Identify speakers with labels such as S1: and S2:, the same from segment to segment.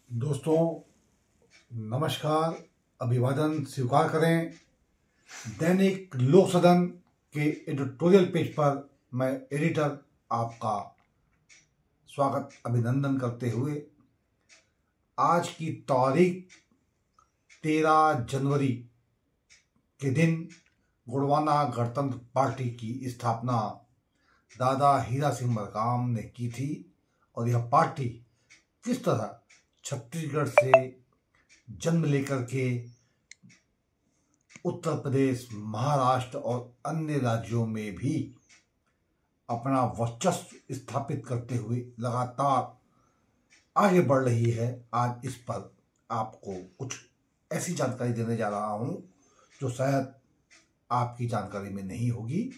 S1: दोस्तों नमस्कार, अभिवादन स्वीकार करें। दैनिक लोक सदन के एडिटोरियल पेज पर मैं एडिटर आपका स्वागत अभिनंदन करते हुए आज की तारीख 13 जनवरी के दिन गोंडवाना गणतंत्र पार्टी की स्थापना दादा हीरा सिंह मरकाम ने की थी और यह पार्टी किस तरह छत्तीसगढ़ से जन्म लेकर के उत्तर प्रदेश, महाराष्ट्र और अन्य राज्यों में भी अपना वर्चस्व स्थापित करते हुए लगातार आगे बढ़ रही है। आज इस पर आपको कुछ ऐसी जानकारी देने जा रहा हूं जो शायद आपकी जानकारी में नहीं होगी,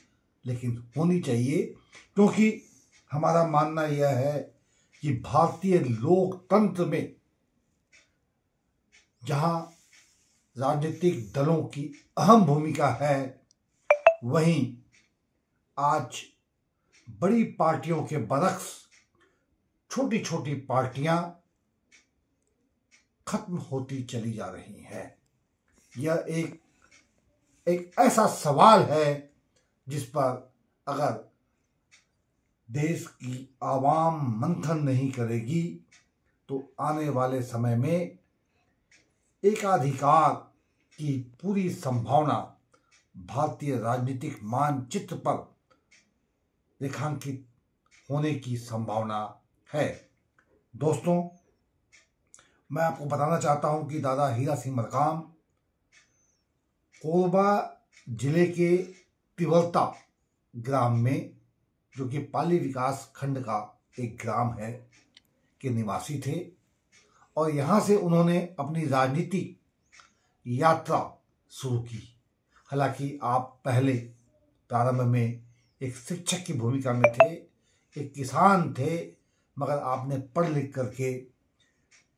S1: लेकिन होनी चाहिए, क्योंकि हमारा मानना यह है कि भारतीय लोकतंत्र में जहां राजनीतिक दलों की अहम भूमिका है, वहीं आज बड़ी पार्टियों के बरक्स छोटी छोटी पार्टियां खत्म होती चली जा रही हैं। यह एक ऐसा सवाल है जिस पर अगर देश की आवाम मंथन नहीं करेगी तो आने वाले समय में एकाधिकार की पूरी संभावना भारतीय राजनीतिक मानचित्र पर रेखांकित होने की संभावना है। दोस्तों, मैं आपको बताना चाहता हूं कि दादा हीरा सिंह मरकाम कोरबा जिले के तिवलता ग्राम में, जो कि पाली विकास खंड का एक ग्राम है, के निवासी थे और यहाँ से उन्होंने अपनी राजनीतिक यात्रा शुरू की। हालांकि आप पहले प्रारंभ में एक शिक्षक की भूमिका में थे, एक किसान थे, मगर आपने पढ़ लिख करके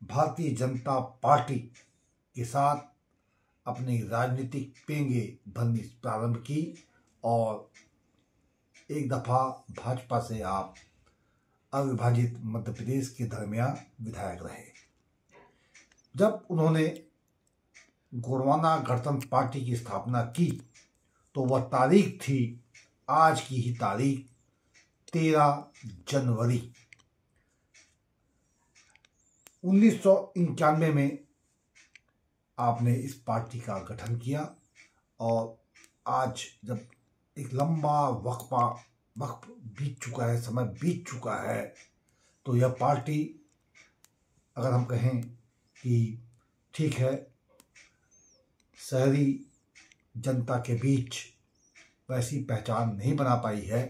S1: भारतीय जनता पार्टी के साथ अपनी राजनीतिक पेंगे भरनी प्रारंभ की और एक दफा भाजपा से आप अविभाजित मध्य प्रदेश के दरमियान विधायक रहे। जब उन्होंने गोंडवाना गणतंत्र पार्टी की स्थापना की तो वह तारीख थी आज की ही तारीख 13 जनवरी 1991 में आपने इस पार्टी का गठन किया और आज जब एक लंबा वक्त बीत चुका है, समय बीत चुका है, तो यह पार्टी, अगर हम कहें कि ठीक है, शहरी जनता के बीच वैसी पहचान नहीं बना पाई है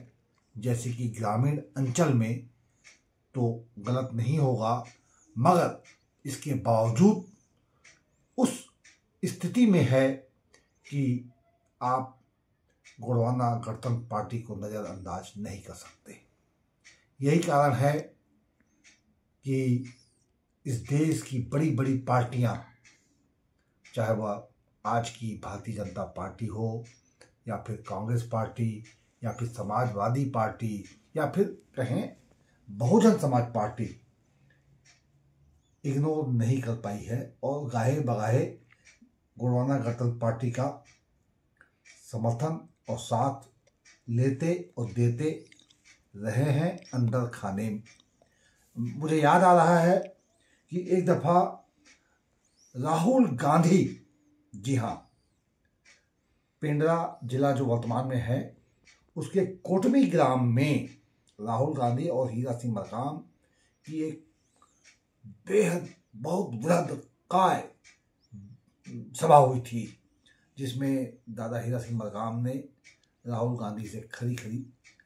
S1: जैसे कि ग्रामीण अंचल में, तो गलत नहीं होगा, मगर इसके बावजूद उस स्थिति में है कि आप गोंडवाना गणतंत्र पार्टी को नज़रअंदाज नहीं कर सकते। यही कारण है कि इस देश की बड़ी बड़ी पार्टियां, चाहे वह आज की भारतीय जनता पार्टी हो या फिर कांग्रेस पार्टी या फिर समाजवादी पार्टी या फिर कहें बहुजन समाज पार्टी, इग्नोर नहीं कर पाई है और गाहे बगाहे गोंडवाना गणतंत्र पार्टी का समर्थन और साथ लेते और देते रहे हैं अंदर खाने। मुझे याद आ रहा है कि एक दफा राहुल गांधी, जी हाँ, पेंड्रा जिला जो वर्तमान में है उसके कोटमी ग्राम में राहुल गांधी और हीरा सिंह मरकाम की एक बेहद बहुत बृहद काय सभा हुई थी, जिसमें दादा हीरा सिंह मरकाम ने राहुल गांधी से खरी खरी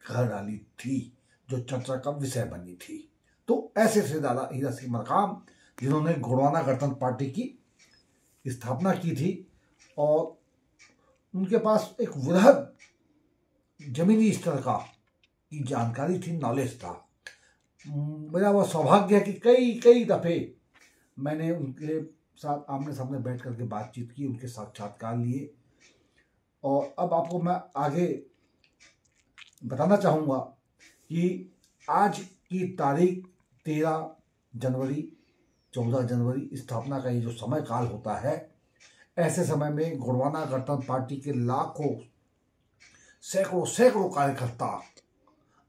S1: कह डाली थी, जो चर्चा का विषय बनी थी। तो ऐसे से दादा हीरा सिंह मरकाम, जिन्होंने गोंडवाना गणतंत्र पार्टी की स्थापना की थी और उनके पास एक वृहद जमीनी स्तर का की जानकारी थी, नॉलेज था। मेरा वह सौभाग्य है कि कई दफे मैंने उनके साथ आमने सामने बैठ करके बातचीत की, उनके साक्षात्कार लिए। और अब आपको मैं आगे बताना चाहूँगा कि आज की तारीख 13 जनवरी 14 जनवरी स्थापना का ये जो समय काल होता है, ऐसे समय में गोंडवाना गणतंत्र पार्टी के लाखों सैकड़ों सैकड़ों कार्यकर्ता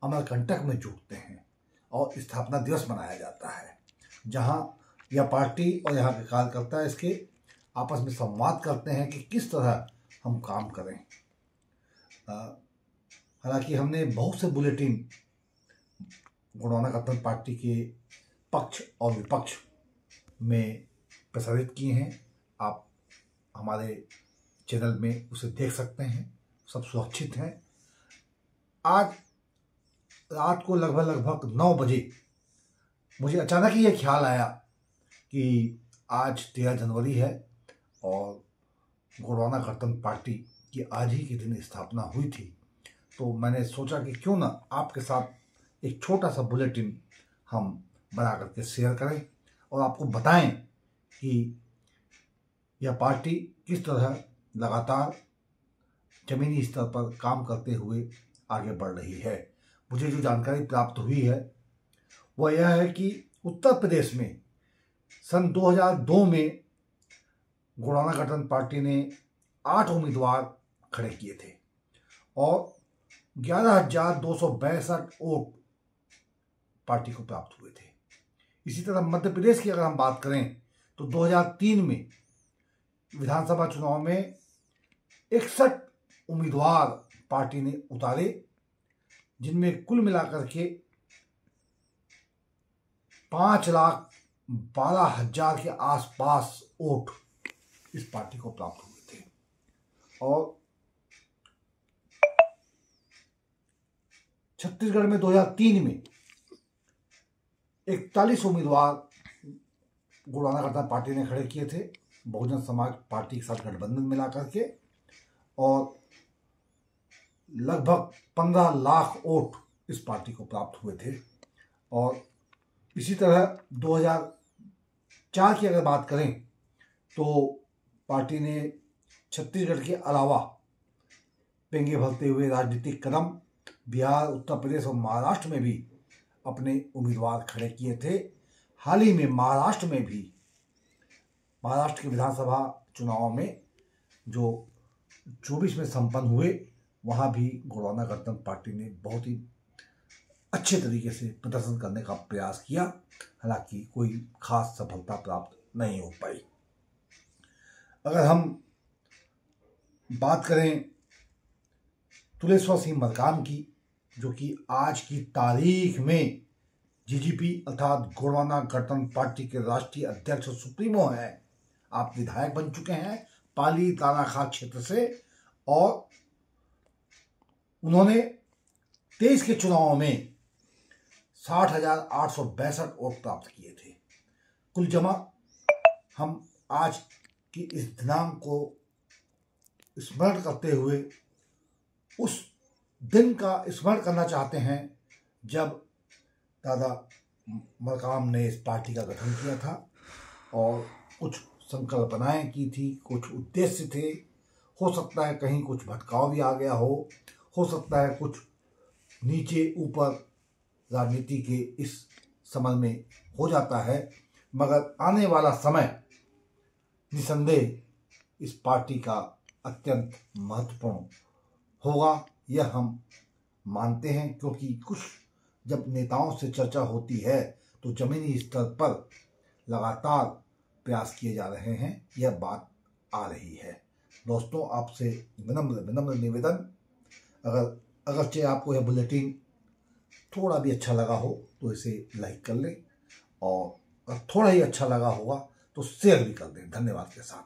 S1: अमरकंटक में जुटते हैं और स्थापना दिवस मनाया जाता है, जहां यह पार्टी और यहाँ के कार्यकर्ता इसके आपस में संवाद करते हैं कि किस तरह हम काम करें। हालांकि हमने बहुत से बुलेटिन गोंडवाना गणतंत्र पार्टी के पक्ष और विपक्ष में प्रसारित किए हैं। आप हमारे चैनल में उसे देख सकते हैं, सब सुरक्षित हैं। आज रात को लगभग 9 बजे मुझे अचानक ही ये ख्याल आया कि आज 13 जनवरी है और गोंडवाना गणतंत्र पार्टी की आज ही के दिन स्थापना हुई थी। तो मैंने सोचा कि क्यों ना आपके साथ एक छोटा सा बुलेटिन हम बना करके शेयर करें और आपको बताएं कि यह पार्टी किस तरह लगातार जमीनी स्तर पर काम करते हुए आगे बढ़ रही है। मुझे जो जानकारी प्राप्त हुई है वह यह है कि उत्तर प्रदेश में सन 2002 में गोंडवाना गणतंत्र पार्टी ने 8 उम्मीदवार खड़े किए थे और 11,262 वोट पार्टी को प्राप्त हुए थे। इसी तरह मध्य प्रदेश की अगर हम बात करें तो 2003 में विधानसभा चुनाव में 61 उम्मीदवार पार्टी ने उतारे, जिनमें कुल मिलाकर के 5,12,000 के आसपास वोट इस पार्टी को प्राप्त हुए थे। और छत्तीसगढ़ में 2003 में 41 उम्मीदवार गोंडवाना गणतंत्र पार्टी ने खड़े किए थे बहुजन समाज पार्टी के साथ गठबंधन मिला करके, और लगभग 15 लाख वोट इस पार्टी को प्राप्त हुए थे। और इसी तरह 2004 की अगर बात करें तो पार्टी ने छत्तीसगढ़ के अलावा पेंगे भरते हुए राजनीतिक कदम बिहार, उत्तर प्रदेश और महाराष्ट्र में भी अपने उम्मीदवार खड़े किए थे। हाल ही में महाराष्ट्र के विधानसभा चुनाव में जो 24 में संपन्न हुए, वहाँ भी गोंडवाना गणतंत्र पार्टी ने बहुत ही अच्छे तरीके से प्रदर्शन करने का प्रयास किया। हालांकि कोई खास सफलता प्राप्त नहीं हो पाई। अगर हम बात करें तुलेश्वर सिंह मरकाम की, जो कि आज की तारीख में जीजीपी अर्थात गोंडवाना गणतंत्र पार्टी के राष्ट्रीय अध्यक्ष और सुप्रीमो हैं। आप विधायक बन चुके हैं पाली तानाखा क्षेत्र से, और उन्होंने 23 के चुनाव में 60,862 वोट प्राप्त किए थे। कुल जमा हम आज की इस दिनांक को स्मरण करते हुए उस दिन का स्मरण करना चाहते हैं जब दादा मरकाम ने इस पार्टी का गठन किया था और कुछ संकल्पनाएं की थी, कुछ उद्देश्य थे। हो सकता है कहीं कुछ भटकाव भी आ गया हो सकता है कुछ नीचे ऊपर राजनीति के इस समझ में हो जाता है, मगर आने वाला समय निसंदेह इस पार्टी का अत्यंत महत्वपूर्ण होगा, यह हम मानते हैं। क्योंकि कुछ जब नेताओं से चर्चा होती है तो जमीनी स्तर पर लगातार प्रयास किए जा रहे हैं, यह बात आ रही है। दोस्तों, आपसे विनम्र निवेदन, अगरचे आपको यह बुलेटिन थोड़ा भी अच्छा लगा हो तो इसे लाइक कर लें, और अगर थोड़ा ही अच्छा लगा होगा तो शेयर भी कर दें। धन्यवाद के साथ।